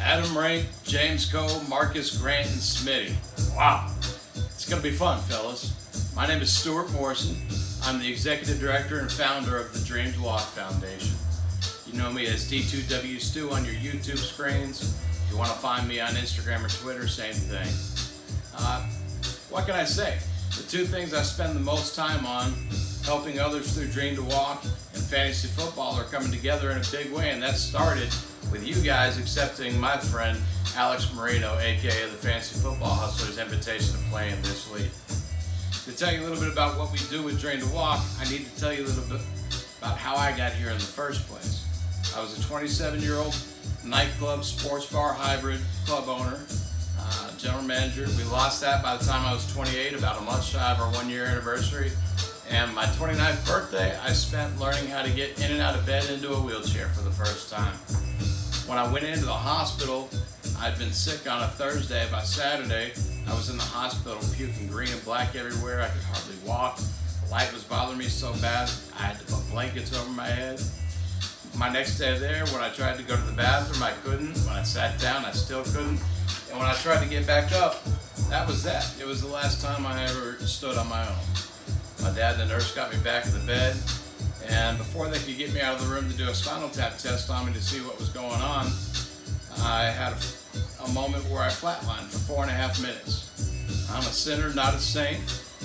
Adam Rank, James Cole, Marcas, Grant, and Smitty. Wow, it's going to be fun, fellas. My name is Stuart Morrison. I'm the Executive Director and Founder of the Dream to Walk Foundation. You know me as D2W Stu on your YouTube screens. If you want to find me on Instagram or Twitter, same thing. What can I say? The two things I spend the most time on, helping others through Dream to Walk and fantasy football, are coming together in a big way, and that started with you guys accepting my friend Alex Marino, aka the Fantasy Football Hustler's invitation to play in this league. To tell you a little bit about what we do with Dream to Walk, I need to tell you a little bit about how I got here in the first place. I was a 27-year-old nightclub, sports bar hybrid club owner, general manager. We lost that by the time I was 28, about a month shy of our 1-year anniversary. And my 29th birthday, I spent learning how to get in and out of bed into a wheelchair for the first time. When I went into the hospital, I'd been sick on a Thursday. By Saturday, I was in the hospital puking green and black everywhere. I could hardly walk. The light was bothering me so bad, I had to put blankets over my head. My next day there, when I tried to go to the bathroom, I couldn't. When I sat down, I still couldn't. And when I tried to get back up, that was that. It was the last time I ever stood on my own. My dad and the nurse got me back in the bed, and before they could get me out of the room to do a spinal tap test on me to see what was going on, I had a moment where I flatlined for 4.5 minutes. I'm a sinner, not a saint,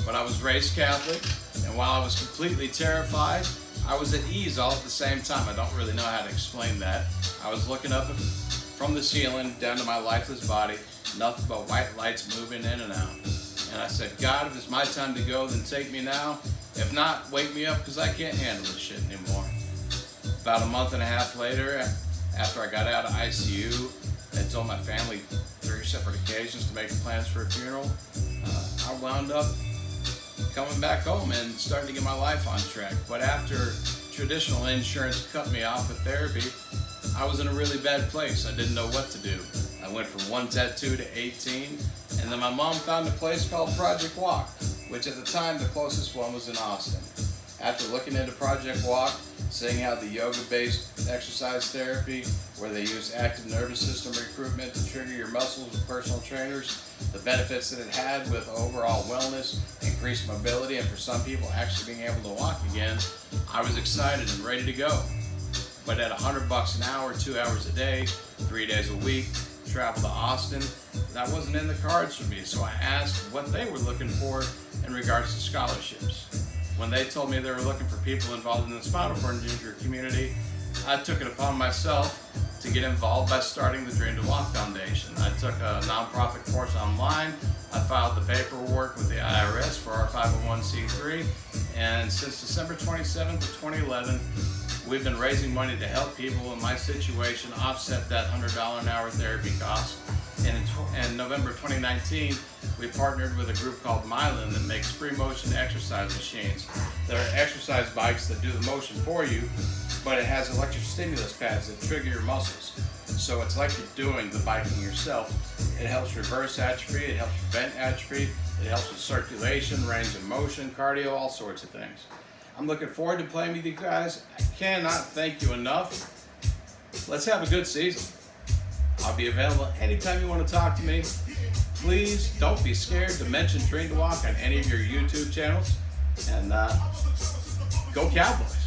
but I was raised Catholic, and while I was completely terrified, I was at ease all at the same time. I don't really know how to explain that. I was looking up from the ceiling down to my lifeless body, nothing but white lights moving in and out. And I said, God, if it's my time to go, then take me now. If not, wake me up, because I can't handle this shit anymore. About a month and a half later, after I got out of ICU, I told my family 3 separate occasions to make plans for a funeral. I wound up coming back home and starting to get my life on track. But after traditional insurance cut me off with therapy, I was in a really bad place. I didn't know what to do. I went from 1 tattoo to 18, and then my mom found a place called Project Walk, which at the time the closest one was in Austin. After looking into Project Walk, seeing how the yoga-based exercise therapy, where they use active nervous system recruitment to trigger your muscles with personal trainers, the benefits that it had with overall wellness, increased mobility, and for some people actually being able to walk again, I was excited and ready to go. But at $100 an hour, 2 hours a day, 3 days a week, travel to Austin, that wasn't in the cards for me. So I asked what they were looking for in regards to scholarships. When they told me they were looking for people involved in the spinal cord injury community, I took it upon myself to get involved by starting the Dream to Walk Foundation. I took a nonprofit course online. I filed the paperwork with the IRS for our 501c3, and since December 27th of 2011, we've been raising money to help people in my situation offset that $100 an hour therapy cost. And in November 2019, we partnered with a group called Mylan that makes free motion exercise machines. There are exercise bikes that do the motion for you, but it has electric stimulus pads that trigger your muscles. So it's like you're doing the biking yourself. It helps reverse atrophy, it helps prevent atrophy, it helps with circulation, range of motion, cardio, all sorts of things. I'm looking forward to playing with you guys. I cannot thank you enough. Let's have a good season. I'll be available anytime you want to talk to me. Please don't be scared to mention Dream to Walk on any of your YouTube channels. And go Cowboys.